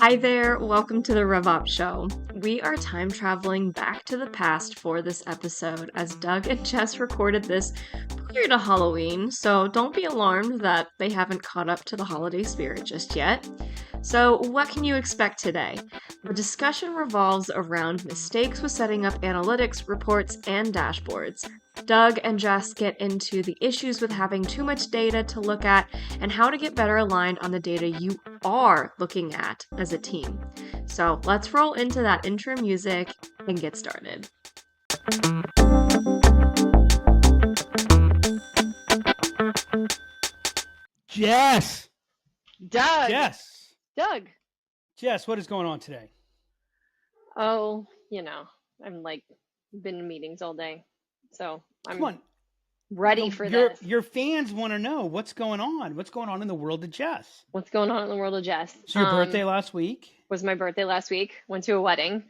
Hi there, welcome to the RevOps show. We are time traveling back to the past for this episode as Doug and Jess recorded this prior to Halloween, so don't be alarmed that they haven't caught up to the holiday spirit just yet. So, what can you expect today? The discussion revolves around mistakes with setting up analytics, reports, and dashboards. Doug and Jess get into the issues with having too much data to look at and how to get better aligned on the data you are looking at as a team. So let's roll into that intro music and get started. Jess! Doug! Jess! Doug! Jess, what is going on today? Oh, I'm been in meetings all day. So I'm ready for this. Your fans want to know what's going on. What's going on in the world of Jess? What's going on in the world of Jess? So your birthday last week? Was my birthday last week. Went to a wedding.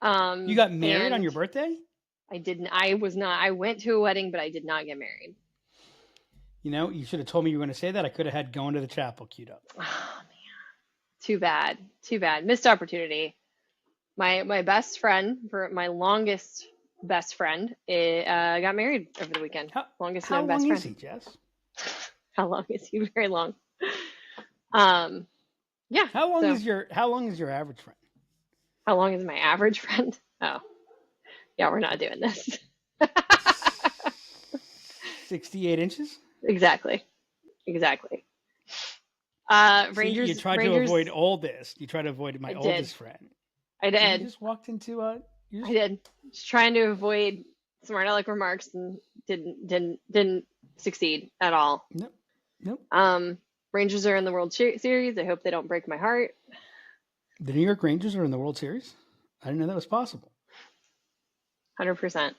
You got married on your birthday? I didn't. I went to a wedding, but I did not get married. You know, you should have told me you were going to say that. I could have had going to the chapel queued up. Oh, man. Too bad. Missed opportunity. My best friend, for my longest best friend, got married over the weekend. How long is he, Jess? How long is he? Very long. Yeah. How long is your average friend? How long is my average friend? Oh, yeah, we're not doing this. 68 inches? Exactly. Rangers. You tried to avoid oldest. You tried to avoid my oldest friend. I did. You just walked into I did. Just trying to avoid smart aleck remarks and didn't succeed at all. Nope. Rangers are in the World Series. I hope they don't break my heart. The New York Rangers are in the World Series? I didn't know that was possible. 100%.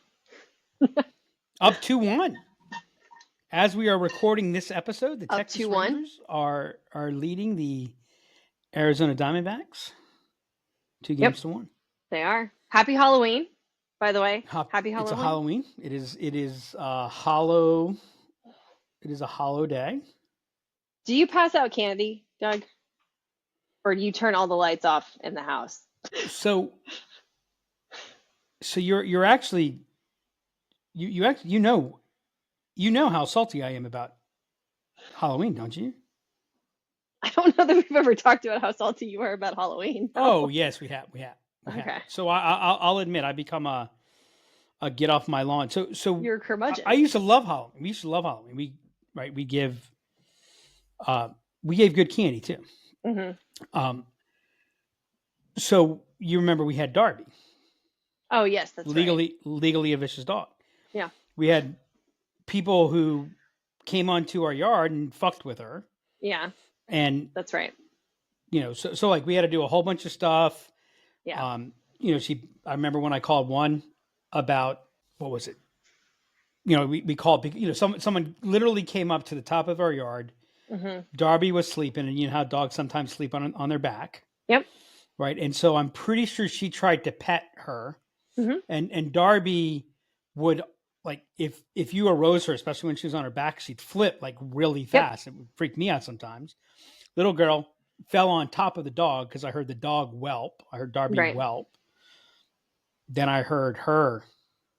Up 2-1. As we are recording this episode, the Up Texas 2-1. Rangers are leading the Arizona Diamondbacks 2-1. They are. Happy Halloween, by the way. Happy Halloween. It's a Halloween. It is hollow. It is a hollow day. Do you pass out candy, Doug? Or do you turn all the lights off in the house? So you're actually you know how salty I am about Halloween, don't you? I don't know that we've ever talked about how salty you are about Halloween. No. Oh yes, we have. Okay. So I'll admit I become a get off my lawn. So you're a curmudgeon. I used to love Halloween. We used to love Halloween. We gave good candy too. Mm-hmm. So you remember we had Darby. Oh yes, that's legally a vicious dog. Yeah. We had people who came onto our yard and fucked with her. Yeah. And that's right. So like we had to do a whole bunch of stuff. Yeah. I remember when I called one about, what was it? We called, someone literally came up to the top of our yard. Mm-hmm. Darby was sleeping, and you know how dogs sometimes sleep on their back. Yep. Right. And so I'm pretty sure she tried to pet her. Mm-hmm. And Darby would, like, if you arose her, especially when she was on her back, she'd flip like really fast. Yep. It would freak me out sometimes. Little girl fell on top of the dog because I heard the dog whelp. I heard Darby whelp. Then I heard her.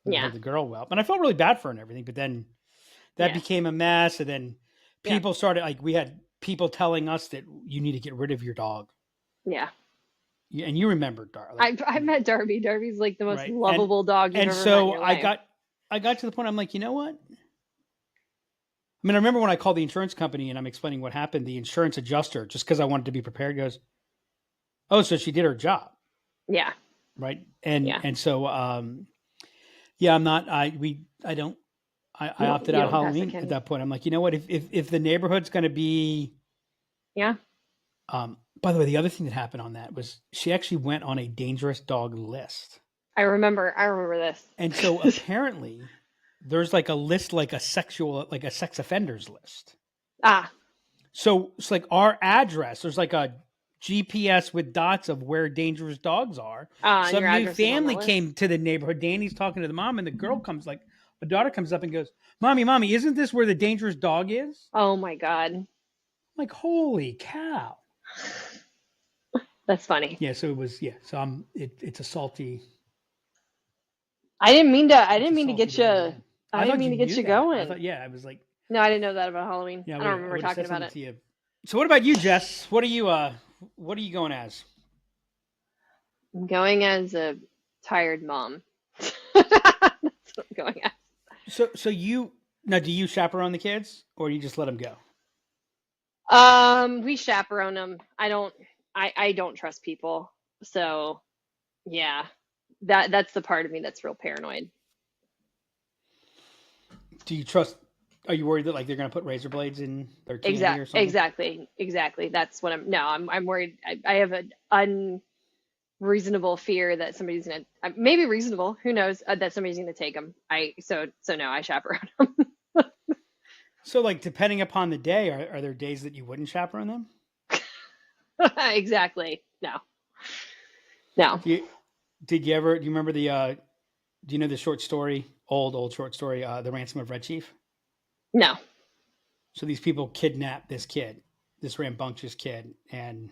I heard the girl whelp. And I felt really bad for her and everything. But then that became a mess. And then people started, like, we had people telling us that you need to get rid of your dog. Yeah. And you remember Darby. I met Darby. Darby's like the most lovable dog you've ever met in your life. I got to the point, I'm like, you know what? I mean, I remember when I called the insurance company and I'm explaining what happened, the insurance adjuster, just because I wanted to be prepared, goes, oh, so she did her job. Yeah. Right. And so, I'm not, I opted out of Halloween at that point. I'm like, you know what? If the neighborhood's going to be. Yeah. By the way, the other thing that happened on that was she actually went on a dangerous dog list. I remember this. And so apparently there's like a list, like a sex offenders list. Ah. So it's like our address, there's like a GPS with dots of where dangerous dogs are. Some new family came to the neighborhood. Danny's talking to the mom and the daughter comes up and goes, Mommy, isn't this where the dangerous dog is? Oh my God. I'm like, holy cow. That's funny. Yeah, so it was. Yeah, so it's a salty. I didn't mean to. I It's didn't a mean to salty get day you. in the end. I I didn't thought mean you to get knew you that. I going. thought, yeah, I was like, No, I didn't know that about Halloween. yeah, I don't remember would have talking said about something it. to you. So what about you, Jess? What are you going as? I'm going as a tired mom. That's what I'm going as. So you now, do you chaperone the kids or you just let them go? We chaperone them. I don't trust people. So yeah, that's the part of me that's real paranoid. Do you trust? Are you worried that like they're going to put razor blades in their candy or something? Exactly. That's what I'm. No, I'm worried. I have an unreasonable fear that somebody's gonna, maybe reasonable. Who knows? That somebody's gonna take them. So no, I chaperone them. So like depending upon the day, are there days that you wouldn't chaperone them? Exactly. No, no, Do you did you ever do you remember the do you know the short story, old short story, The Ransom of Red Chief? no. So these people kidnap this kid, this rambunctious kid, and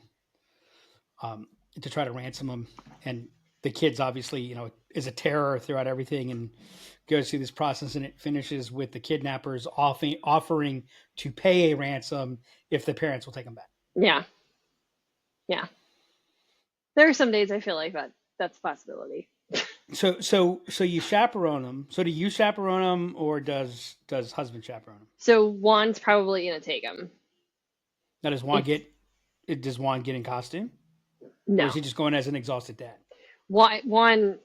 to try to ransom him. And the kid's obviously, is a terror throughout everything and goes through this process. And it finishes with the kidnappers offering to pay a ransom if the parents will take him back. Yeah, yeah. There are some days I feel like that's a possibility. So you chaperone them. So do you chaperone them, or does husband chaperone them? So Juan's probably gonna take him. Now does Juan get in costume, or No, is he just going as an exhausted dad? Juan.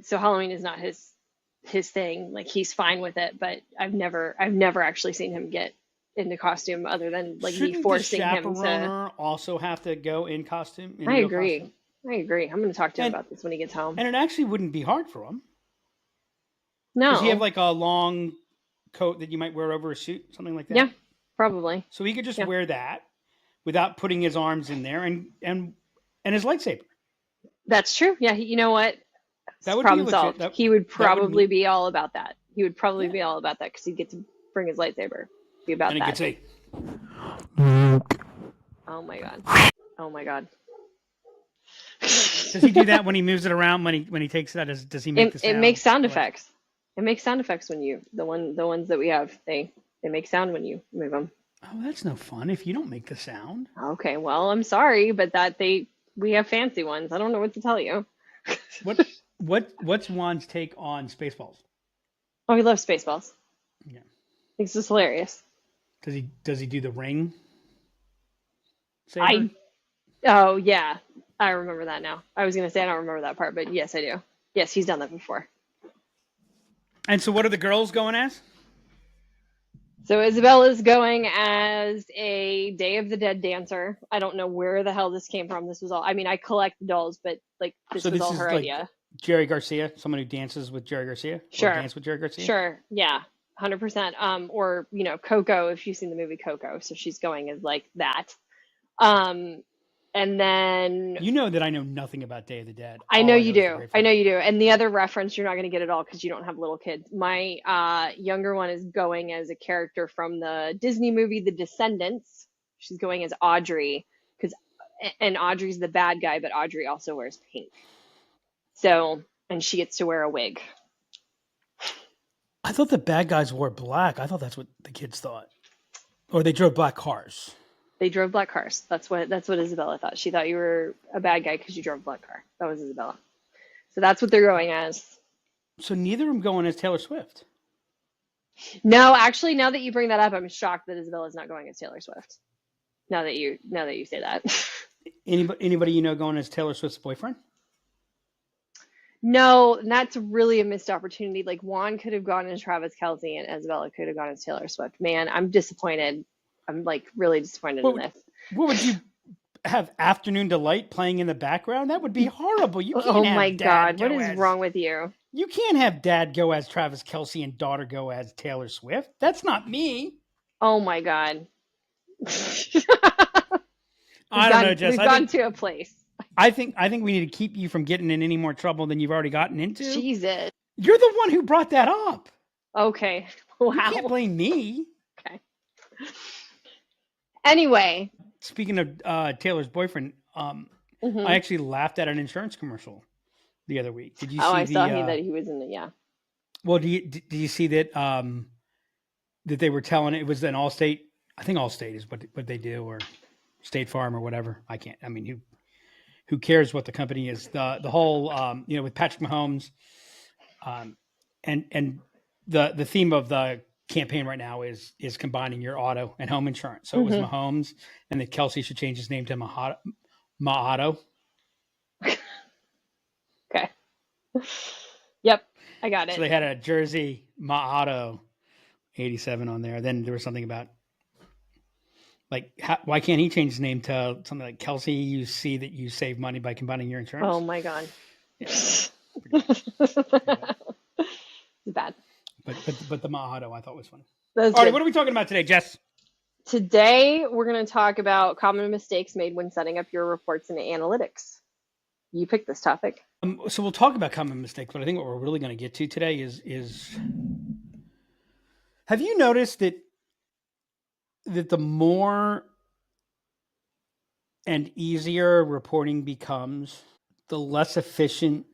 So Halloween is not his thing. Like he's fine with it, but I've never actually seen him get into costume other than like me Shouldn't forcing the him to. chaperoner also have to go in costume? In I real agree. costume? I agree. I'm going to talk to him And about this when he gets home. and it actually wouldn't be hard for him. Does he have No. like a long coat that you might wear over a suit, something like that? Yeah, probably. So he could just Yeah. wear that without putting his arms in there and his lightsaber. That's true. Yeah, you know what? That would be Problem legit. solved. That He would that would probably mean be all about that. He would probably yeah. be all about that because he'd get to bring his lightsaber. Be about And he that. could say, Oh my god. Oh my god. does he do that when he moves it around when he takes that? Does he make the sound? It makes sound effects. It makes sound effects when you the ones that we have they make sound when you move them. Oh, that's no fun if you don't make the sound. Okay, well I'm sorry, but we have fancy ones. I don't know what to tell you. What's Juan's take on Spaceballs? Oh, he loves Spaceballs. Yeah. It's just hilarious. Does he do the ring? Saber? Oh yeah, I remember that now. I was gonna say I don't remember that part, but yes, I do. Yes, he's done that before. And so, what are the girls going as? So Isabella's going as a Day of the Dead dancer. I don't know where the hell this came from. This was all. I mean, I collect dolls, but like this was all her idea. Jerry Garcia, someone who dances with Jerry Garcia. Sure. Or dance with Jerry Garcia. Sure. Yeah. 100%. Or Coco, if you've seen the movie Coco. So she's going as like that. And then you know that I know nothing about Day of the Dead. I know you do. I know you do. And the other reference, you're not going to get it all because you don't have little kids. My younger one is going as a character from the Disney movie The Descendants. She's going as Audrey and Audrey's the bad guy, but Audrey also wears pink. So, and she gets to wear a wig. I thought the bad guys wore black. I thought that's what the kids thought. Or they drove black cars. They drove black cars. That's what Isabella thought. She thought you were a bad guy because you drove a black car. That was Isabella. So that's what they're going as. So neither of them going as Taylor Swift. No, actually, now that you bring that up, I'm shocked that Isabella's not going as Taylor Swift. Now that you say that. Anybody you know going as Taylor Swift's boyfriend? No, that's really a missed opportunity. Like Juan could have gone as Travis Kelce and Isabella could have gone as Taylor Swift. Man, I'm disappointed. I'm like really disappointed in this. What would you have Afternoon Delight playing in the background? That would be horrible. You can't oh have my Dad God, what is wrong with you? You can't have Dad go as Travis Kelce and daughter go as Taylor Swift. That's not me. Oh my God. I don't know, Jess. We've gone to a place. I think we need to keep you from getting in any more trouble than you've already gotten into. Jesus. You're the one who brought that up. Okay. Wow. You can't blame me. Okay. Anyway. Speaking of Taylor's boyfriend, I actually laughed at an insurance commercial the other week. Did you Oh, see I saw the? that he was in the, yeah. Well, did you see that? That they were telling it was an Allstate. I think Allstate is what they do, or State Farm or whatever. I can't. I mean, who cares what the company is? The whole with Patrick Mahomes, and the theme of the campaign right now is combining your auto and home insurance. So it was Mahomes, and that Kelsey should change his name to Auto. Okay. Yep, I got it. So they had a jersey Auto 87 on there. Then there was something about like why can't he change his name to something like Kelsey? You see that you save money by combining your insurance. Oh my God. Yeah. It's bad. But the Auto I thought was funny. That's All right, good. what are we talking about today, Jess? Today, we're going to talk about common mistakes made when setting up your reports and analytics. You picked this topic. So we'll talk about common mistakes, but I think what we're really going to get to today is have you noticed that the more and easier reporting becomes, the less efficient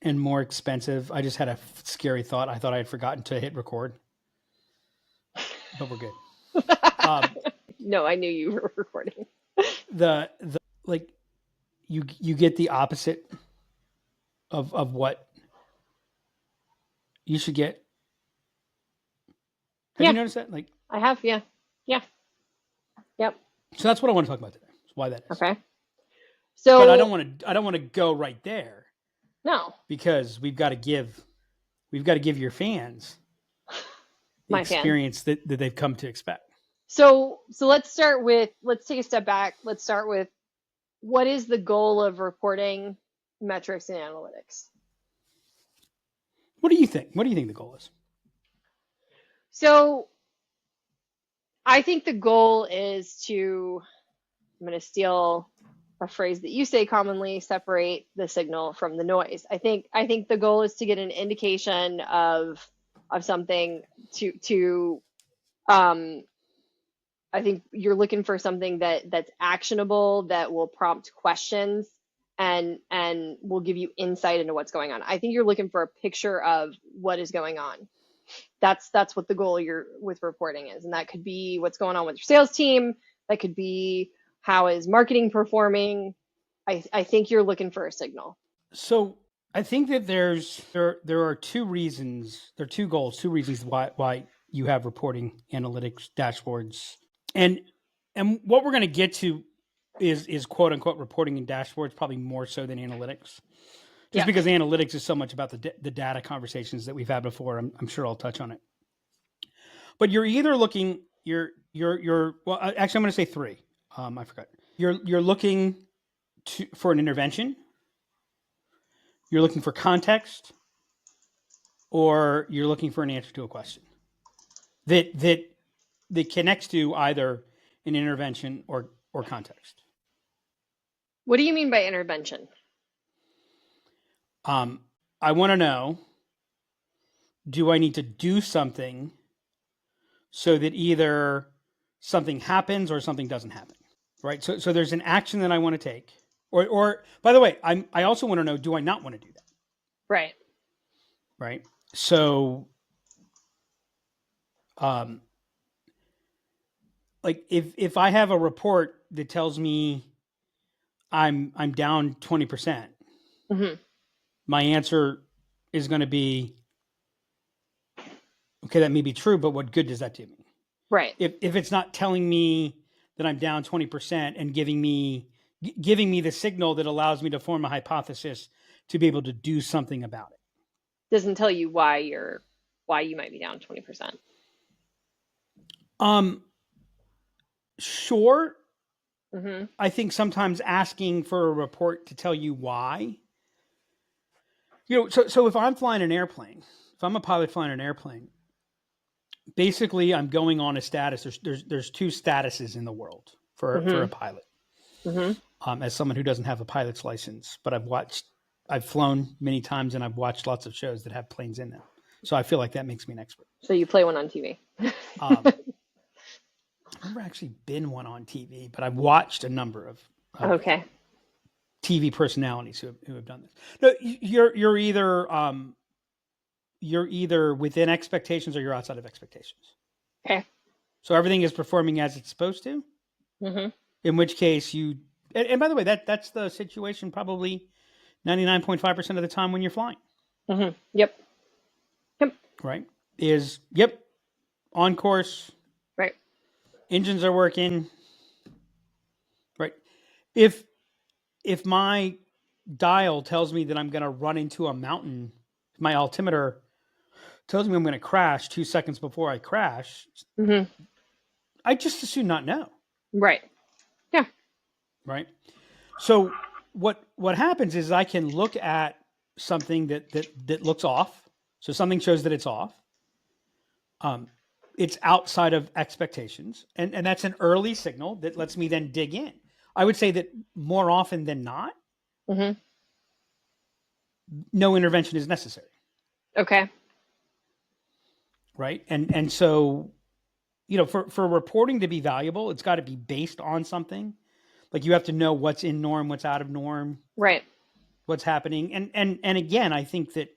and more expensive? I just had a scary thought. I thought I had forgotten to hit record, but we're good. No, I knew you were recording. The like you get the opposite of what you should get. Have you noticed that? Like I have, yeah. Yep. So that's what I want to talk about today. Why that is. Okay. So but I don't want to go right there. No. Because we've got to give your fans the experience that they've come to expect. So let's take a step back. Let's start with what is the goal of reporting, metrics, and analytics? What do you think? What do you think the goal is? So I think the goal is I'm going to steal a phrase that you say commonly, separate the signal from the noise. I think the goal is to get an indication of something I think you're looking for something that's actionable, that will prompt questions and will give you insight into what's going on. I think you're looking for a picture of what is going on. That's what the goal with reporting is. And that could be what's going on with your sales team. That could be how is marketing performing. I think you're looking for a signal. So I think that there are two goals, two reasons why you have reporting, analytics, dashboards. And what we're going to get to is quote unquote reporting and dashboards, probably more so than analytics. Just because analytics is so much about the data conversations that we've had before. I'm sure I'll touch on it. But you're either looking, well, actually I'm going to say three. I forgot. You're looking for an intervention. You're looking for context, or you're looking for an answer to a question that connects to either an intervention or context. What do you mean by intervention? I want to know, do I need to do something so that either something happens or something doesn't happen, right? So there's an action that I want to take. Or by the way, I also want to know, do I not want to do that? Right. Right. So, like if I have a report that tells me I'm down 20%, my answer is going to be, okay, that may be true, but what good does that do me? Right. If it's not telling me that I'm down 20% and giving me the signal that allows me to form a hypothesis to be able to do something about it. Doesn't tell you why you might be down 20%. Sure. I think sometimes asking for a report to tell you why, so if I'm flying an airplane, if I'm a pilot flying an airplane, basically I'm going on a status. There's two statuses in the world for a pilot. As someone who doesn't have a pilot's license, but I've flown many times and I've watched lots of shows that have planes in them. So I feel like that makes me an expert. So you play one on TV. I've never actually been one on TV, but I've watched a number of Okay. TV personalities who have done this. No, you're either within expectations or you're outside of expectations. Okay. So everything is performing as it's supposed to. Mm-hmm. In which case and by the way, that's the situation probably 99.5% of the time when you're flying. Mm-hmm. Yep. Right? On course. Right. Engines are working. Right. If my dial tells me that I'm going to run into a mountain, my altimeter tells me I'm going to crash 2 seconds before I crash, Mm-hmm. I just as soon not know. Right. Yeah. Right. So what happens is I can look at something that looks off. So something shows that it's off. It's outside of expectations. And that's an early signal that lets me then dig in. I would say that more often than not, Mm-hmm. no intervention is necessary. Okay. Right. And so, for reporting to be valuable, it's got to be based on something. Like you have to know what's in norm, what's out of norm, Right. what's happening. And again, I think that,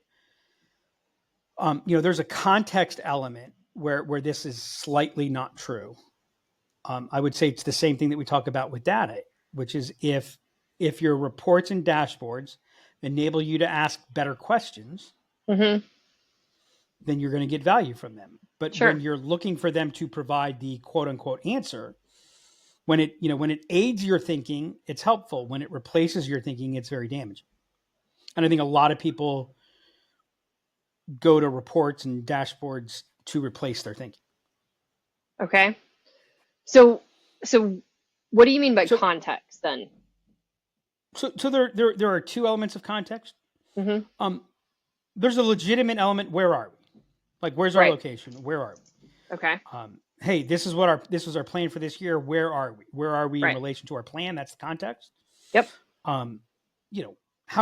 there's a context element where this is slightly not true. I would say it's the same thing that we talk about with data, which is if your reports and dashboards enable you to ask better questions, Mm-hmm. then you're going to get value from them. But Sure. when you're looking for them to provide the quote unquote answer, when it aids your thinking, it's helpful. When it replaces your thinking, it's very damaging. And I think a lot of people go to reports and dashboards to replace their thinking. Okay. So what do you mean by So- context then? So there are two elements of context. Mm-hmm. There's a legitimate element. Where are we? Like, where's our Right. location? Where are we? Okay. Hey, this was our plan for this year. Where are we? Where are we Right. in relation to our plan? That's the context. Yep. How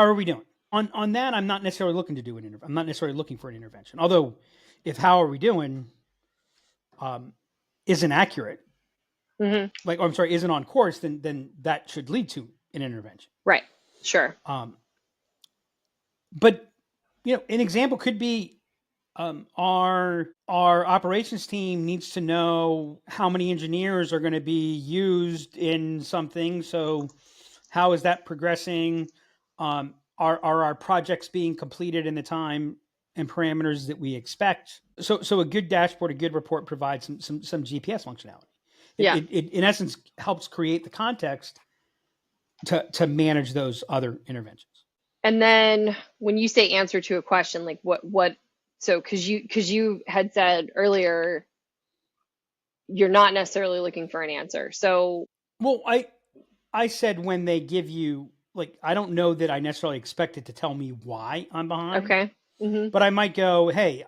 are we doing? On that, I'm not necessarily looking to do an intervention. I'm not necessarily looking for an intervention. Although, if how are we doing isn't accurate, Mm-hmm. isn't on course, then that should lead to an intervention. Right. Sure. But an example could be our operations team needs to know how many engineers are going to be used in something. So how is that progressing? Are our projects being completed in the time and parameters that we expect? So a good dashboard, a good report provides some GPS functionality. Yeah. It in essence helps create the context to manage those other interventions. And then when you say answer to a question, like what so because you had said earlier you're not necessarily looking for an answer. So Well, I said when they give you, like, I don't know that I necessarily expect it to tell me why I'm behind. okay. Mm-hmm. But I might go, hey,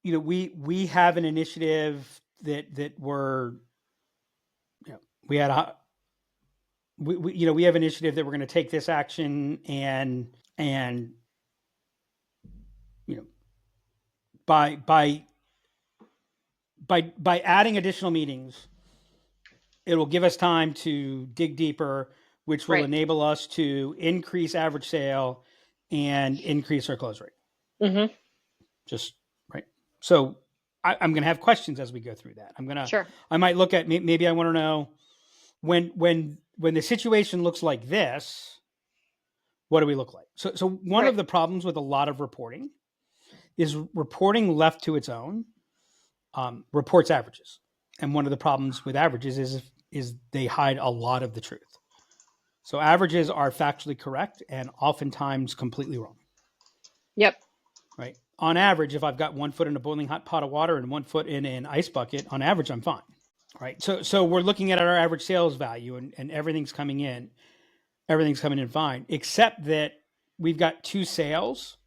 we have an initiative that we're, we had a, we have an initiative that we're going to take this action and by adding additional meetings, it will give us time to dig deeper, which will Right. enable us to increase average sale and increase our close rate. Mm-hmm. Just right. So I'm going to have questions as we go through that. Sure. I might look at, maybe I want to know when the situation looks like this, what do we look like? So one Right. of the problems with a lot of reporting is reporting left to its own reports averages. And one of the problems with averages is they hide a lot of the truth. So averages are factually correct and oftentimes completely wrong. Yep. Right. On average, if I've got 1 foot in a boiling hot pot of water and 1 foot in an ice bucket, on average, I'm fine. Right. So we're looking at our average sales value and everything's coming in fine, except that we've got 2 sales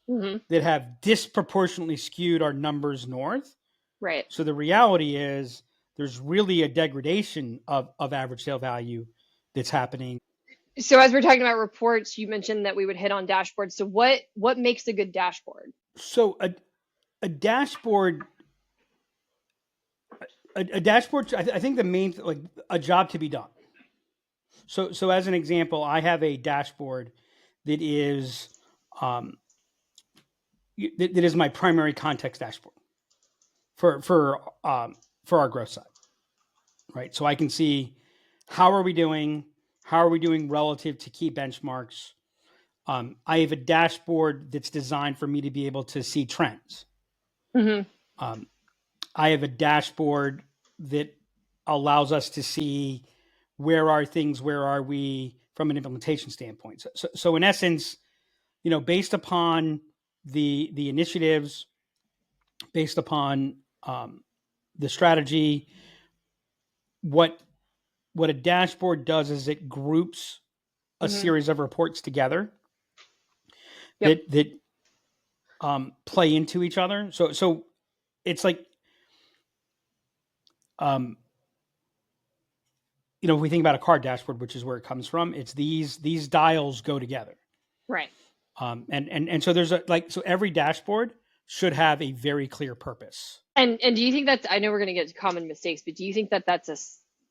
Mm-hmm. that have disproportionately skewed our numbers north. Right. So the reality is there's really a degradation of average sale value that's happening. So as we're talking about reports, you mentioned that we would hit on dashboards. So what makes a good dashboard? So a dashboard a dashboard, I think the main, like a job to be done. So as an example, I have a dashboard that is that is my primary context dashboard for our growth side, right? So I can see how are we doing relative to key benchmarks. I have a dashboard that's designed for me to be able to see trends. Mm-hmm. I have a dashboard that allows us to see where are things, where are we from an implementation standpoint. So in essence, based upon the initiatives, based upon the strategy, what a dashboard does is it groups a series of reports together that play into each other. So it's like, if we think about a car dashboard, which is where it comes from, it's these dials go together. Right. And so there's so every dashboard should have a very clear purpose. And do you think I know we're going to get to common mistakes, but do you think that that's a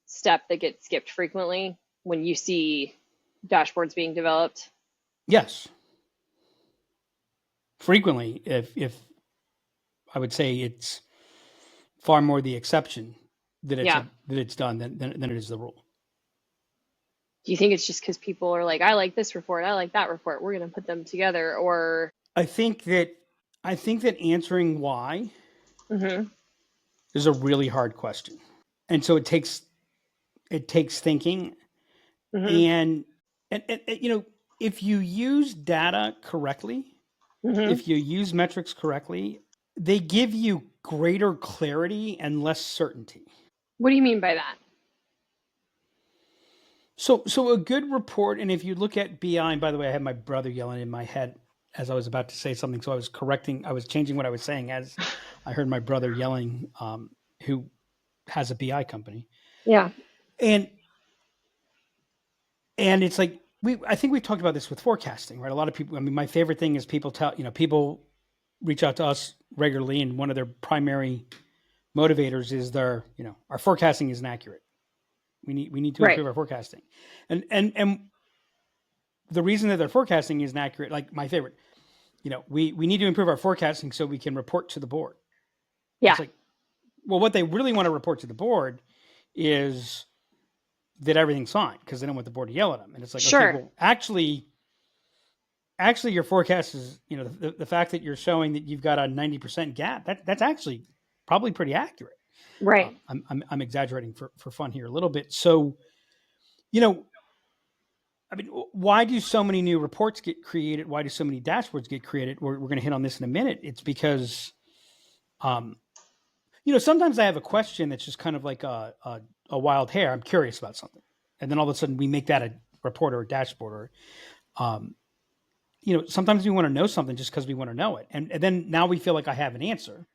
step that gets skipped frequently when you see dashboards being developed? Yes. Frequently, if I would say it's far more the exception that it's done than it is the rule. Do you think it's just because people are like, I like this report, I like that report, we're going to put them together? Or I think that answering why is a really hard question, and so it takes thinking, and if you use data correctly, if you use metrics correctly, they give you greater clarity and less certainty. What do you mean by that? So a good report, and if you look at BI, and by the way, I had my brother yelling in my head as I was about to say something, so I was changing what I was saying as I heard my brother yelling, who has a BI company. Yeah. And it's like, I think we've talked about this with forecasting, right? A lot of people, my favorite thing is people reach out to us regularly, and one of their primary motivators is our forecasting isn't accurate. We need to improve our forecasting. And the reason that their forecasting isn't accurate, like my favorite, we need to improve our forecasting so we can report to the board. Yeah. It's like, well, what they really want to report to the board is that everything's fine, because they don't want the board to yell at them. And it's like, sure. Okay, well, actually your forecast is, the fact that you're showing that you've got a 90% gap, that's actually probably pretty accurate. Right. I'm exaggerating for fun here a little bit. So, why do so many new reports get created? Why do so many dashboards get created? We're going to hit on this in a minute. It's because, sometimes I have a question that's just kind of like a wild hair. I'm curious about something, and then all of a sudden we make that a report or a dashboard, or, sometimes we want to know something just because we want to know it, and then now we feel like I have an answer.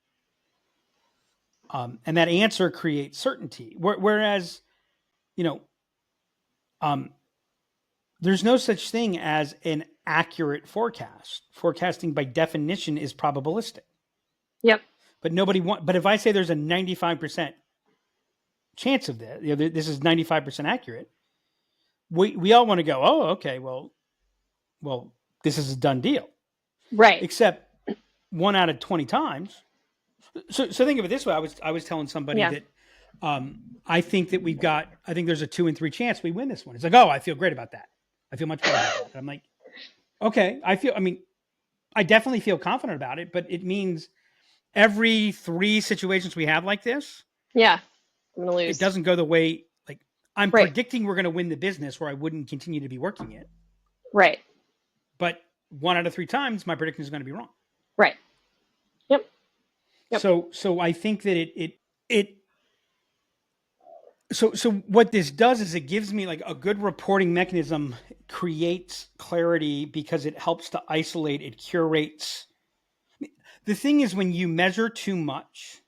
And that answer creates certainty. Whereas, there's no such thing as an accurate forecast. Forecasting by definition is probabilistic. Yep. But but if I say there's a 95% chance of this, this is 95% accurate, we all want to go, oh, okay, well, this is a done deal. Right. Except 1 out of 20 times. So think of it this way. I was telling somebody that I think that I think there's a 2 in 3 chance we win this one. It's like, oh, I feel great about that. I feel much better about that. I'm like, okay, I definitely feel confident about it, but it means every 3 situations we have like this, I'm gonna lose. It doesn't go the way, like, I'm predicting we're going to win the business, where I wouldn't continue to be working it. Right. But 1 out of 3 times, my prediction is going to be wrong. Right. Yep. So I think that So what this does is it gives me, like, a good reporting mechanism creates clarity because it helps to isolate, it curates. The thing is, when you measure too much,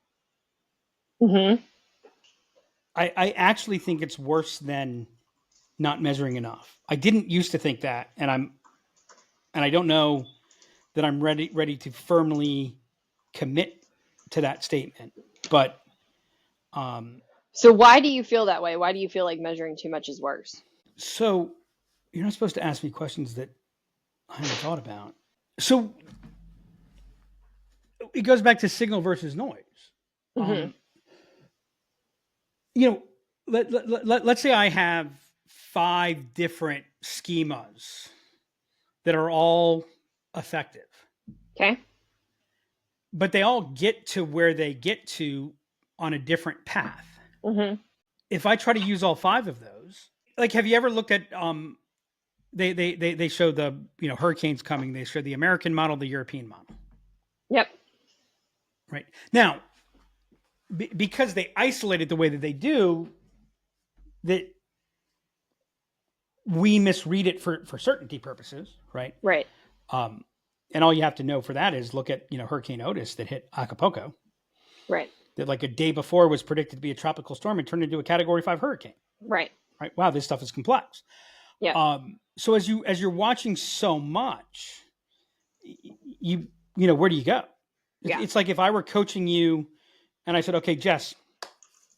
I actually think it's worse than not measuring enough. I didn't used to think that, and I don't know that I'm ready to firmly commit to that statement, but So why do you feel that way? Why do you feel like measuring too much is worse? So you're not supposed to ask me questions that I haven't thought about. So it goes back to signal versus noise. Mm-hmm. You know, let's say I have 5 different schemas that are all effective, Okay. but they all get to where they get to on a different path. Mm-hmm. If I try to use all 5 of those, like, have you ever looked at they show the, you know, hurricanes coming, they show the American model, the European model. Yep. Right. Now, because they isolate it the way that they do, that we misread it for certainty purposes, right? Right. And all you have to know for that is look at, you know, Hurricane Otis that hit Acapulco. Right. That like a day before was predicted to be a tropical storm and turned into a Category 5 hurricane. Right. Right. Wow, this stuff is complex. Yeah. So as you're watching so much, you know, where do you go? Yeah. It's like if I were coaching you and I said, okay, Jess,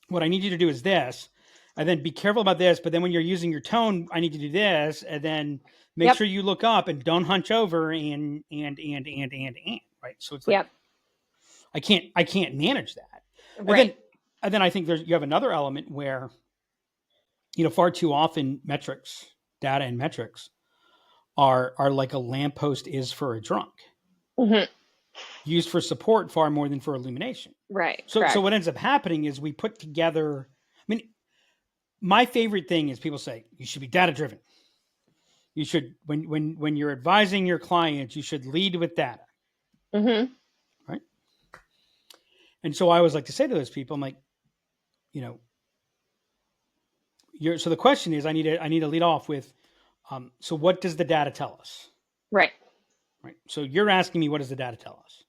what I need you to do is this, and then be careful about this. But then when you're using your tone, I need you to do this, and then make sure you look up and don't hunch over and right. So it's like, I can't manage that. Right. And then I think you have another element where, you know, far too often data and metrics are like a lamppost is for a drunk. Mm-hmm. Used for support far more than for illumination. Right. So what ends up happening is we put together, I mean, my favorite thing is people say you should be data driven. You should, when you're advising your clients, you should lead with data. Mm-hmm. Right. And so I always like to say to those people, I'm like, you know, so the question is, I need to lead off with, so what does the data tell us? Right. Right. So you're asking me, what does the data tell us?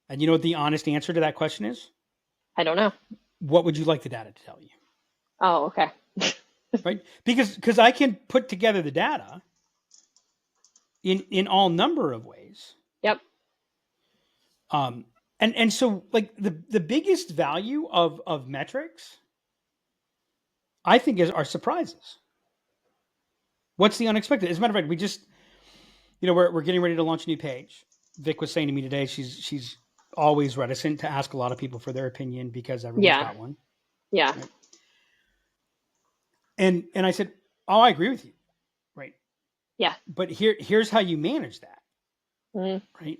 And you know what the honest answer to that question is? I don't know. What would you like the data to tell you? Oh, okay. Right. Because I can put together the data in all number of ways. Yep. And so like the biggest value of metrics, I think, are surprises. What's the unexpected? As a matter of fact, we just, you know, we're getting ready to launch a new page. Vic was saying to me today, she's always reticent to ask a lot of people for their opinion because everyone's got one. Yeah. Right? And I said, oh, I agree with you. Right. Yeah. But here's how you manage that. Mm-hmm. Right.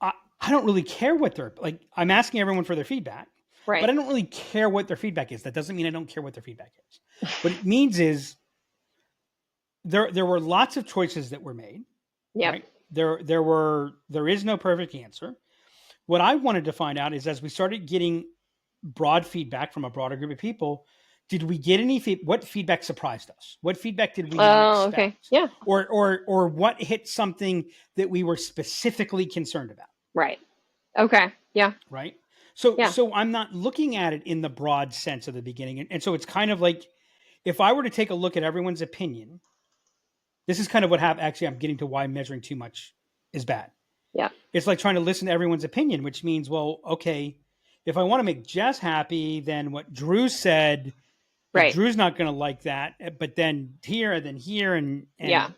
I don't really care what they're like. I'm asking everyone for their feedback. Right. But I don't really care what their feedback is. That doesn't mean I don't care what their feedback is. What it means is there were lots of choices that were made. Yeah. Right? There is no perfect answer. What I wanted to find out is, as we started getting broad feedback from a broader group of people, did we get any what feedback surprised us? What feedback did we not expect? Okay. Yeah. Or what hit something that we were specifically concerned about? Right. Okay. Yeah. Right. So I'm not looking at it in the broad sense of the beginning. And so it's kind of like, if I were to take a look at everyone's opinion, this is kind of what happened. Actually, I'm getting to why measuring too much is bad. Yeah. It's like trying to listen to everyone's opinion, which means, well, okay, if I want to make Jess happy, then what Drew said, right, Drew's not going to like that, but then here and then here and yeah,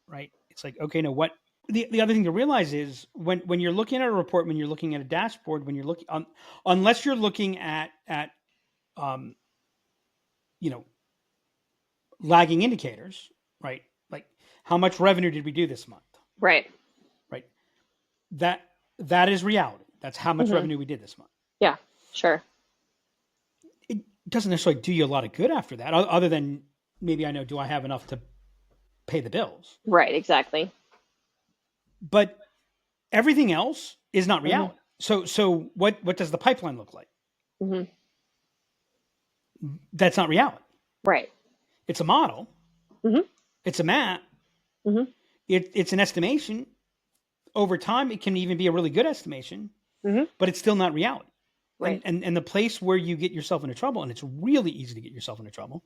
right. It's like, okay, no, what the other thing to realize is when you're looking at a report, when you're looking at a dashboard, when you're looking on, unless you're looking at you know, lagging indicators, right? Like how much revenue did we do this month? right, Right. That is reality. That's how much revenue we did this month. Yeah, sure. It doesn't necessarily do you a lot of good after that, other than maybe I know, do I have enough to pay the bills? Right, exactly. But everything else is not reality. So what does the pipeline look like? That's not reality. Right. It's a model. It's a map. It's an estimation. Over time, it can even be a really good estimation, but it's still not reality. Right. And the place where you get yourself into trouble, and it's really easy to get yourself into trouble,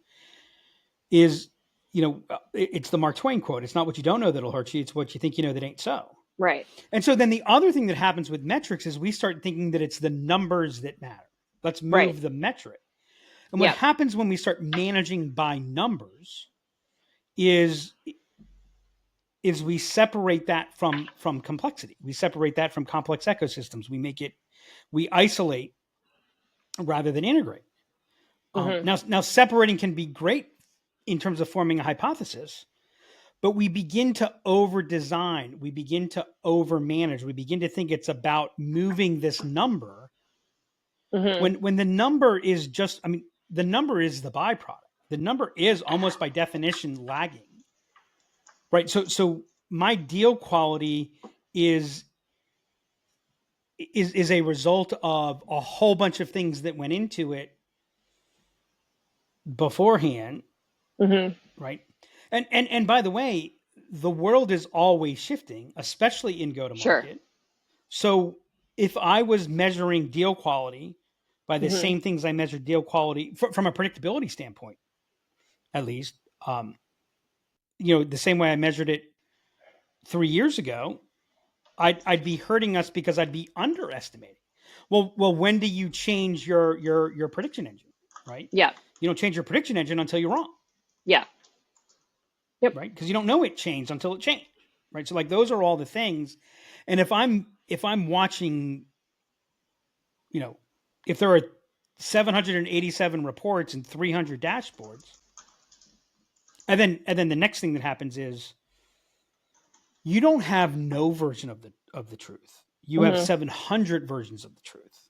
is, you know, it's the Mark Twain quote. It's not what you don't know that'll hurt you. It's what you think you know that ain't so. Right. And so then the other thing that happens with metrics is we start thinking that it's the numbers that matter. Let's move Right. the metric. And what Yep. happens when we start managing by numbers is we separate that from complexity. We separate that from complex ecosystems. We isolate rather than integrate. Now separating can be great in terms of forming a hypothesis, but we begin to over design, we begin to over manage, we begin to think it's about moving this number when the number is just, the number is the byproduct. The number is almost by definition lagging, right? So my deal quality is a result of a whole bunch of things that went into it beforehand, right? And by the way, the world is always shifting, especially in go-to-market. Sure. So if I was measuring deal quality by the same things I measured deal quality from a predictability standpoint, at least, the same way I measured it 3 years ago, I'd be hurting us because I'd be underestimating. Well, when do you change your prediction engine, right? Yeah. You don't change your prediction engine until you're wrong. Yeah. Yep. Right? Because you don't know it changed until it changed, right? So like those are all the things. And if I'm watching, if there are 787 reports and 300 dashboards, and then the next thing that happens is you don't have no version of the truth. You have 700 versions of the truth.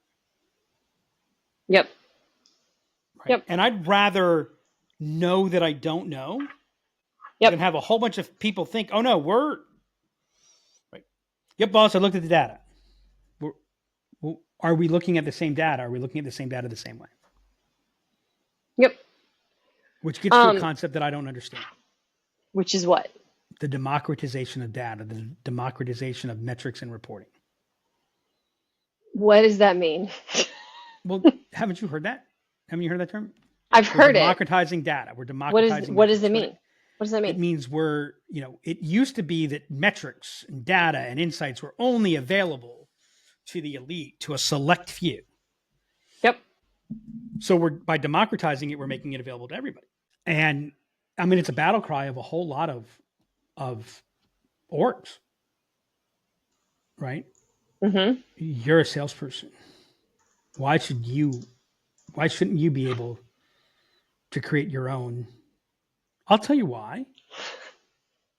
Yep. Right? Yep. And I'd rather know that I don't know than have a whole bunch of people think, oh no, we're right. Yep, boss, I looked at the data. Are we looking at the same data? Are we looking at the same data the same way? Yep. Which gets to a concept that I don't understand. Which is what? The democratization of data, the democratization of metrics and reporting. What does that mean? Well, haven't you heard that? Haven't you heard that term? I've heard it. Democratizing data. We're democratizing. What does it mean? What does that mean? It means it used to be that metrics and data and insights were only available to the elite, to a select few. Yep. So by democratizing it, we're making it available to everybody. And it's a battle cry of a whole lot of orgs, right? You're a salesperson. Why shouldn't you be able to create your own? I'll tell you why.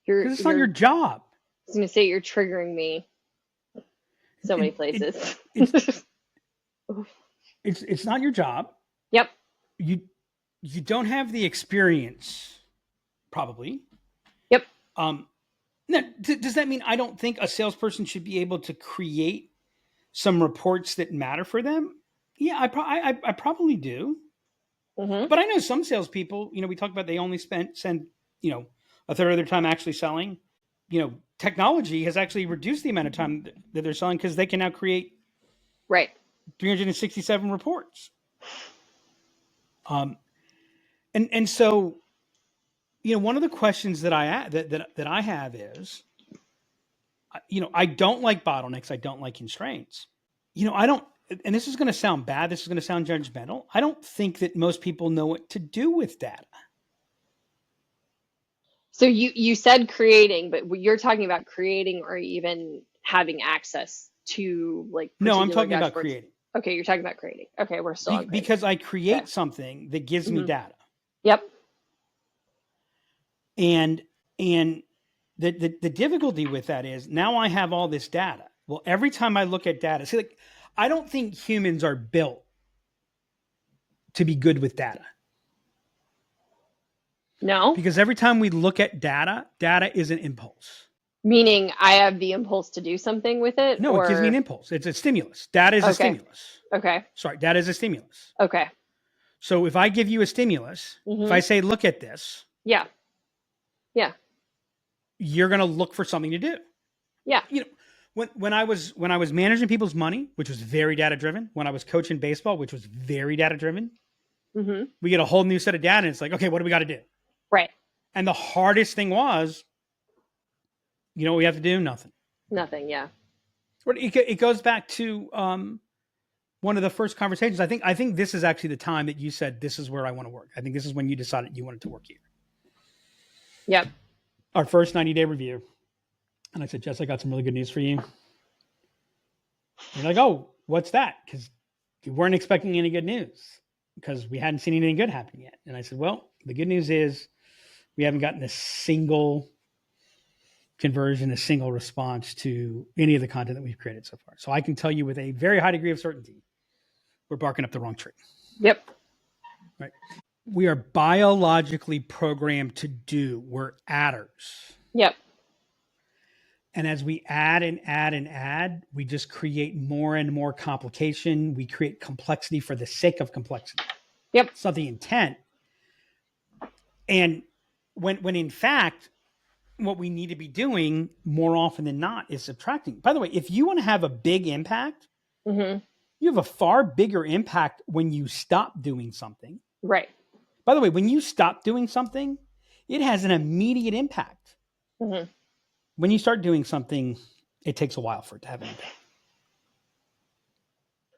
Because it's not your job. I was going to say you're triggering me so many places. It's not your job. Yep. You don't have the experience, probably. Yep. Now, does that mean I don't think a salesperson should be able to create some reports that matter for them? Yeah, I probably do. But I know some salespeople, we talk about they only spend a third of their time actually selling. Technology has actually reduced the amount of time that they're selling because they can now create 367 reports. And so, one of the questions that I have is, I don't like bottlenecks. I don't like constraints. I don't, and this is going to sound bad. This is going to sound judgmental. I don't think that most people know what to do with data. So you said creating, but you're talking about creating or even having access to No, I'm talking about creating. Okay, you're talking about creating. Okay, we're still on creating. Because I create something that gives me data. Yep. And the difficulty with that is now I have all this data. Well, every time I look at data, I don't think humans are built to be good with data. No. Because every time we look at data is an impulse. Meaning I have the impulse to do something with it? No, it gives me an impulse. It's a stimulus. Data is a stimulus. Okay. Sorry, data is a stimulus. Okay. So if I give you a stimulus, if I say, look at this. Yeah. Yeah. You're going to look for something to do. Yeah. When I was managing people's money, which was very data driven, when I was coaching baseball, which was very data driven, we get a whole new set of data and it's like, okay, what do we got to do? Right. And the hardest thing was, what we have to do? Nothing. Nothing. Yeah. It goes back to, one of the first conversations. I think this is actually the time that you said, this is where I want to work. I think this is when you decided you wanted to work here. Yep. Our first 90-day review. And I said, Jess, I got some really good news for you. You're like, oh, what's that? Because you weren't expecting any good news because we hadn't seen anything good happen yet. And I said, well, the good news is we haven't gotten a single conversion, a single response to any of the content that we've created so far. So I can tell you with a very high degree of certainty, we're barking up the wrong tree. Yep. Right. We are biologically programmed to do. We're adders. Yep. And as we add and add and add, we just create more and more complication. We create complexity for the sake of complexity. Yep. It's not the intent. And when in fact, what we need to be doing more often than not is subtracting. By the way, if you want to have a big impact, Mm-hmm. you have a far bigger impact when you stop doing something. Right. By the way, when you stop doing something, it has an immediate impact. Mm-hmm. When you start doing something, it takes a while for it to have an impact.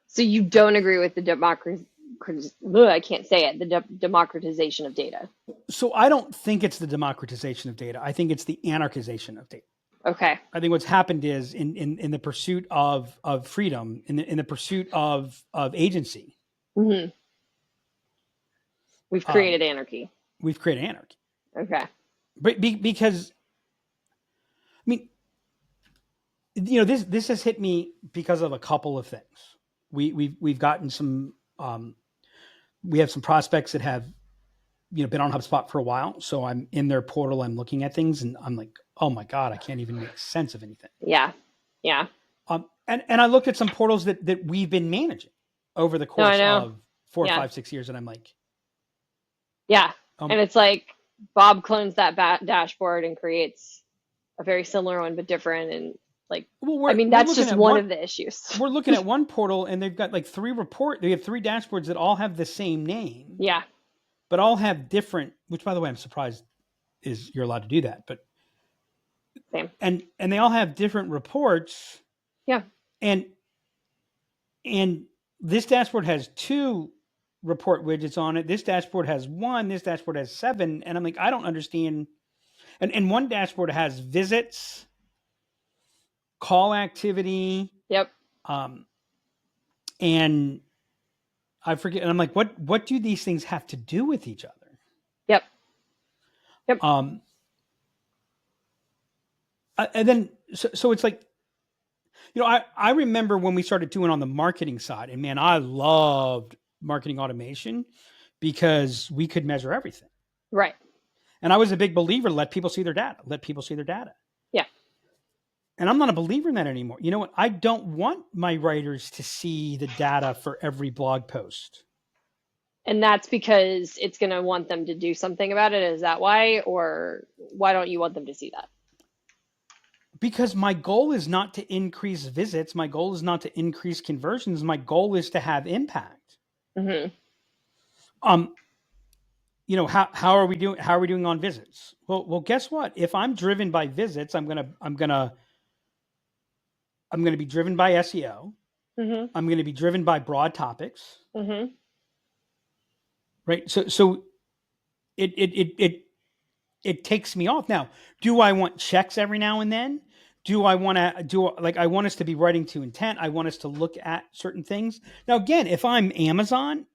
So you don't agree with the democratization of data? So I don't think it's the democratization of data. I think it's the anarchization of data. Okay. I think what's happened is in the pursuit of freedom, in the pursuit of agency, Mm-hmm. We've created anarchy. We've created anarchy. Okay. But because, I mean, you know, this has hit me because of a couple of things. We've gotten some, we have some prospects that have, you know, been on HubSpot for a while. So I'm in their portal, I'm looking at things and I'm like, oh my God, I can't even make sense of anything. Yeah. Yeah. And I looked at some portals that we've been managing over the course of 4, 5, 6 years. And I'm like, yeah. And it's like Bob clones that dashboard and creates a very similar one, but different. And like, well, I mean, that's just one of the issues. We're looking at one portal and they've got like they have 3 dashboards that all have the same name. Yeah. But all have different, which by the way, I'm surprised is you're allowed to do that, but same. And they all have different reports. Yeah. And this dashboard has 2 report widgets on it. This dashboard has 1, this dashboard has 7. And I'm like, I don't understand. And one dashboard has visits, call activity. Yep. And I forget. And I'm like, what do these things have to do with each other? Yep. Yep. And then, so it's like, you know, I remember when we started doing on the marketing side, and man, I loved marketing automation because we could measure everything. Right. And I was a big believer, let people see their data. Yeah. And I'm not a believer in that anymore. You know what? I don't want my writers to see the data for every blog post. And that's because it's going to want them to do something about it. Is that why? Or why don't you want them to see that? Because my goal is not to increase visits. My goal is not to increase conversions. My goal is to have impact. Mm-hmm. You know, how are we doing? How are we doing on visits? Well, guess what? If I'm driven by visits, I'm gonna be driven by SEO. Mm-hmm. I'm going to be driven by broad topics. Mm-hmm. Right. So it takes me off. Now, do I want checks every now and then? Do I want to I want us to be writing to intent. I want us to look at certain things. Now, again, if I'm Amazon,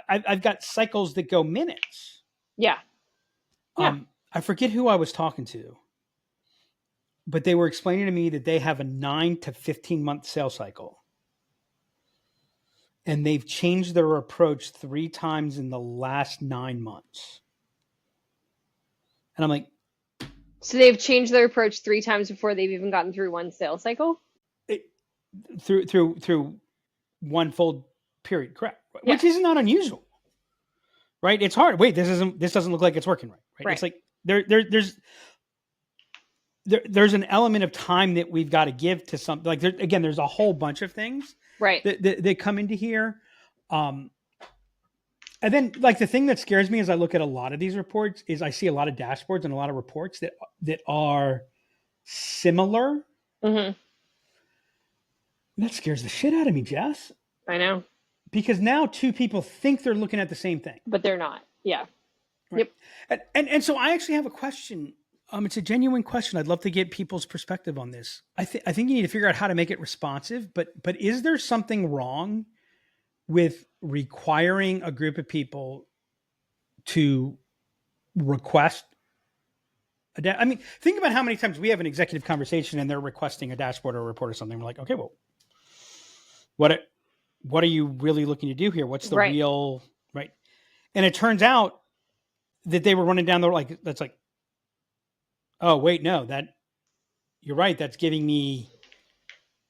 I've got cycles that go minutes. Yeah. I forget who I was talking to, but they were explaining to me that they have a 9 to 15 month sales cycle. And they've changed their approach 3 times in the last 9 months. And I'm like, so they've changed their approach 3 times before they've even gotten through one sales cycle? Through one full period, correct? Yeah. Which is not unusual, right? It's hard. Wait, this doesn't look like it's working right? It's like there's an element of time that we've got to give to something. Like there's a whole bunch of things right that come into here. And then like the thing that scares me as I look at a lot of these reports is I see a lot of dashboards and a lot of reports that are similar. Mm-hmm. That scares the shit out of me, Jess. I know. Because now two people think they're looking at the same thing. But they're not. Yeah. Right. Yep. And so I actually have a question. It's a genuine question. I'd love to get people's perspective on this. I think you need to figure out how to make it responsive, but is there something wrong with requiring a group of people to request I mean, think about how many times we have an executive conversation and they're requesting a dashboard or a report or something. We're like, okay, well, what are you really looking to do here? What's the Right. real right? And it turns out that they were running down the like that's like, oh wait, no, that you're right. That's giving me,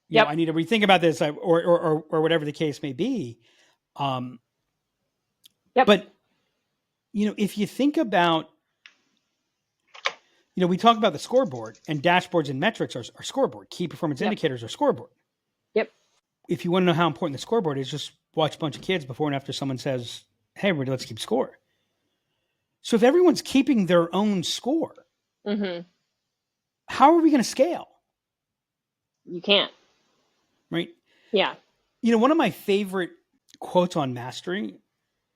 Yep. I need to rethink about this, or whatever the case may be. Yep. But if you think about, we talk about the scoreboard, and dashboards and metrics are scoreboard. Key performance Yep. indicators are scoreboard. Yep. If you want to know how important the scoreboard is, just watch a bunch of kids before and after someone says, hey, everybody, let's keep score. So if everyone's keeping their own score, Mm-hmm. how are we going to scale? You can't. Right? Yeah. One of my favorite quotes on mastery,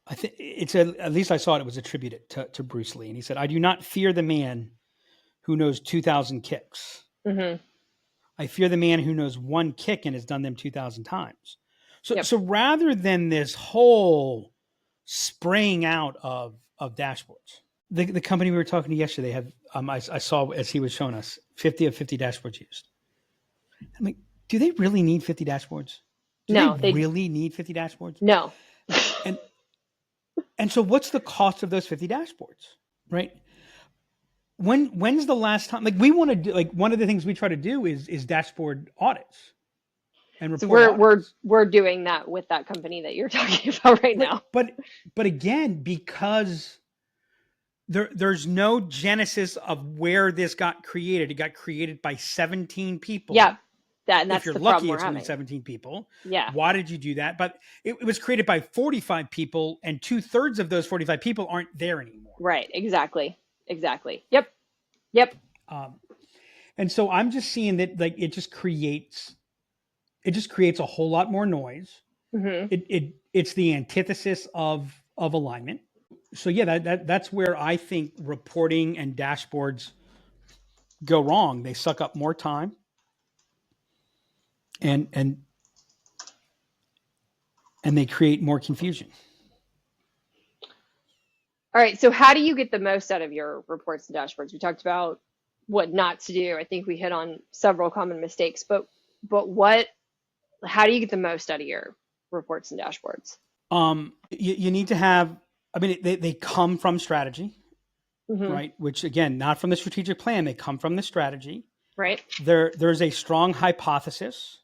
I think at least I saw it was attributed to Bruce Lee. And he said, I do not fear the man who knows 2,000 kicks. Mm-hmm. I fear the man who knows one kick and has done them 2,000 times. So, Yep. so rather than this whole spraying out of dashboards, the company we were talking to yesterday have, I saw as he was showing us 50 of 50 dashboards used. I'm like, do they really need 50 dashboards? Do they really need 50 dashboards? No. And so what's the cost of those 50 dashboards, right? When's the last time, like we want to do, like one of the things we try to do is dashboard audits and report So we're doing that with that company that you're talking about right now. But again, because there's no genesis of where this got created. It got created by 17 people. Yeah. And that's if you're the lucky, problem it's we're only having. 17 people. Yeah. Why did you do that? But it was created by 45 people, and 2/3 of those 45 people aren't there anymore. Right. Exactly. Yep. And so I'm just seeing that like it just creates a whole lot more noise. Mm-hmm. It's the antithesis of alignment. So yeah, that's where I think reporting and dashboards go wrong. They suck up more time. And they create more confusion. All right. So how do you get the most out of your reports and dashboards? We talked about what not to do. I think we hit on several common mistakes, but how do you get the most out of your reports and dashboards? You need to have, I mean, they come from strategy, Mm-hmm. right? Which again, not from the strategic plan, they come from the strategy. Right. There's a strong hypothesis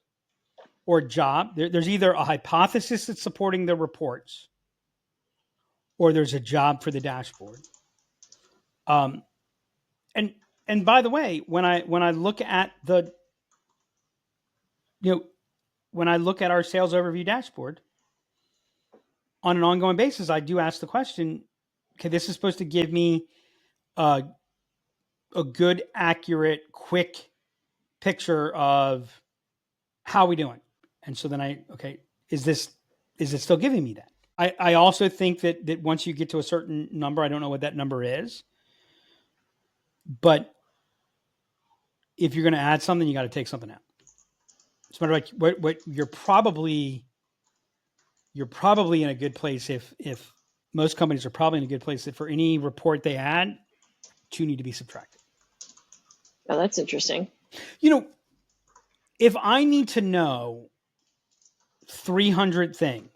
or job. There's either a hypothesis that's supporting the reports, or there's a job for the dashboard. And by the way, when I look at when I look at our sales overview dashboard on an ongoing basis, I do ask the question, okay, this is supposed to give me a good, accurate, quick picture of how are we doing? And so then is it still giving me that? I also think that once you get to a certain number, I don't know what that number is, but if you're going to add something, you got to take something out. It's matter like what you're probably in a good place if most companies are probably in a good place that for any report they add, 2 need to be subtracted. Oh, that's interesting. If I need to know 300 things,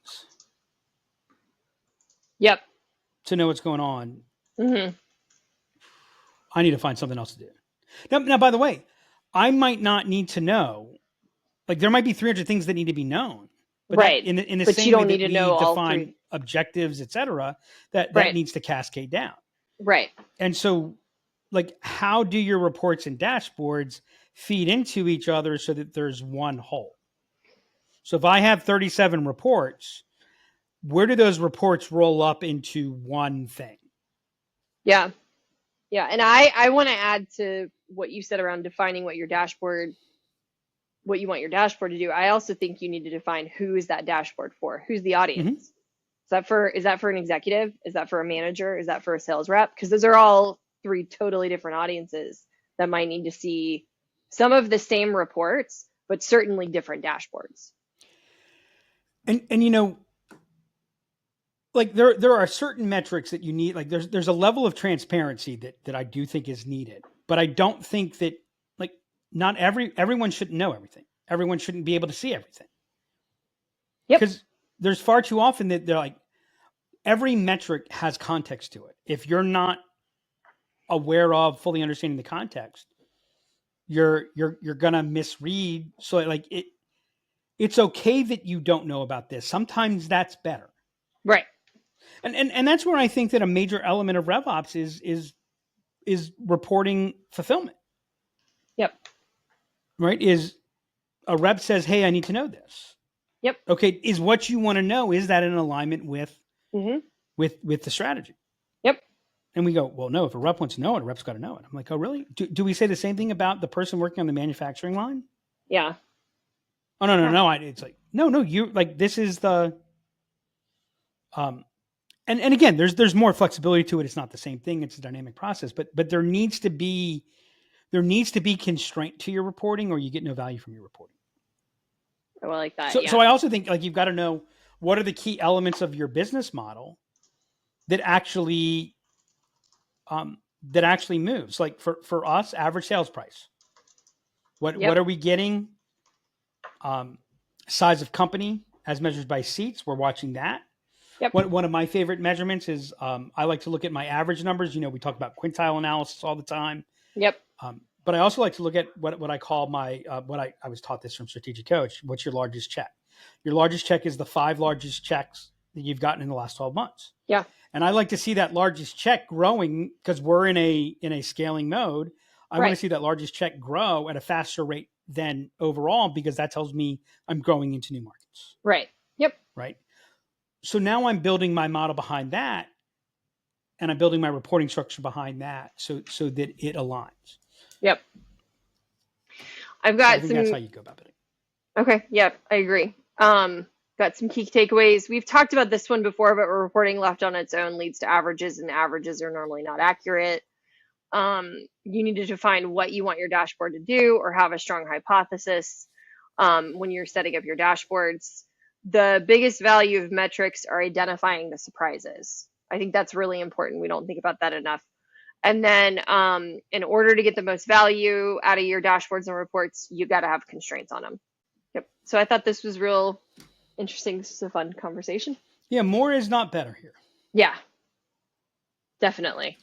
Yep. to know what's going on, Mm-hmm. I need to find something else to do. Now, by the way, I might not need to know, like there might be 300 things that need to be known, but right. In the but same you don't way need that to know we all define three. Objectives, etc., that Right. needs to cascade down. Right. And so, like, how do your reports and dashboards feed into each other so that there's one whole? So if I have 37 reports, where do those reports roll up into one thing? Yeah. Yeah. And I want to add to what you said around defining what your dashboard what you want your dashboard to do, I also think you need to define who is that dashboard for? Who's the audience? Is that for an executive? Is that for a manager? Is that for a sales rep? Because those are all three totally different audiences that might need to see some of the same reports, but certainly different dashboards. And you know, like there are certain metrics that you need. Like there's a level of transparency that I do think is needed, but I don't think that like not everyone shouldn't know everything. Everyone shouldn't be able to see everything. Yep. Because there's far too often that they're like every metric has context to it. If you're not aware of fully understanding the context, you're gonna misread. So like it's okay that you don't know about this. Sometimes that's better. Right. And that's where I think that a major element of RevOps is reporting fulfillment. Yep. Right? Is a rep says, "Hey, I need to know this." Yep. Okay. Is what you want to know, is that in alignment with with the strategy? Yep. And we go, well, no, if a rep wants to know it, a rep's got to know it. I'm like, oh, really? Do we say the same thing about the person working on the manufacturing line? Yeah. Oh, no. It's like, no, you like, this is the, and again, there's more flexibility to it. It's not the same thing. It's a dynamic process, but there needs to be constraint to your reporting, or you get no value from your reporting. I like that. So I also think like you've got to know what are the key elements of your business model that actually moves. Like for us, average sales price. What are we getting? Size of company as measured by seats. We're watching that. Yep. One of my favorite measurements is I like to look at my average numbers. You know, we talk about quintile analysis all the time. Yep. But I also like to look at what I call my I was taught this from Strategic Coach. What's your largest check? Your largest check is the 5 largest checks that you've gotten in the last 12 months. Yeah. And I like to see that largest check growing because we're in a scaling mode. I want to see that largest check grow at a faster rate than overall, because that tells me I'm growing into new markets. Right. Yep. Right. So now I'm building my model behind that, and I'm building my reporting structure behind that so that it aligns. Yep. I've got that's how you go about it. Okay. Yep. I agree. Got some key takeaways. We've talked about this one before, but reporting left on its own leads to averages, and averages are normally not accurate. You need to define what you want your dashboard to do, or have a strong hypothesis when you're setting up your dashboards. The biggest value of metrics are identifying the surprises. I think that's really important. We don't think about that enough. And then in order to get the most value out of your dashboards and reports, you got to have constraints on them. Yep. So I thought this was real interesting. This was a fun conversation. Yeah, more is not better here. Yeah, definitely.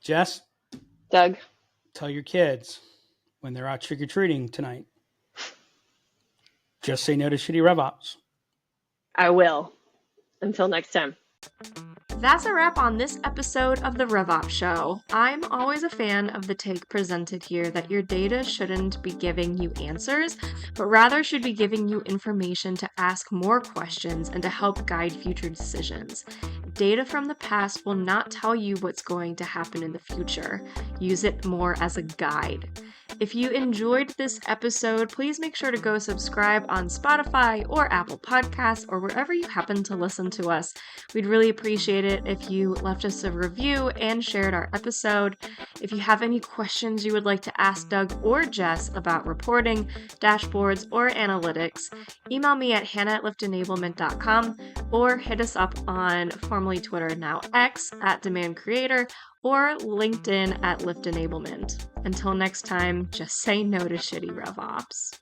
Jess? Doug? Tell your kids when they're out trick-or-treating tonight, just say no to shitty RevOps. I will. Until next time. That's a wrap on this episode of the RevOps Show. I'm always a fan of the take presented here that your data shouldn't be giving you answers, but rather should be giving you information to ask more questions and to help guide future decisions. Data from the past will not tell you what's going to happen in the future. Use it more as a guide. If you enjoyed this episode, please make sure to go subscribe on Spotify or Apple Podcasts or wherever you happen to listen to us. We'd really appreciate it if you left us a review and shared our episode. If you have any questions you would like to ask Doug or Jess about reporting, dashboards, or analytics, email me at hannah@liftenablement.com or hit us up on formerly Twitter, now X, @DemandCreator, or LinkedIn @Lift Enablement. Until next time, just say no to shitty RevOps.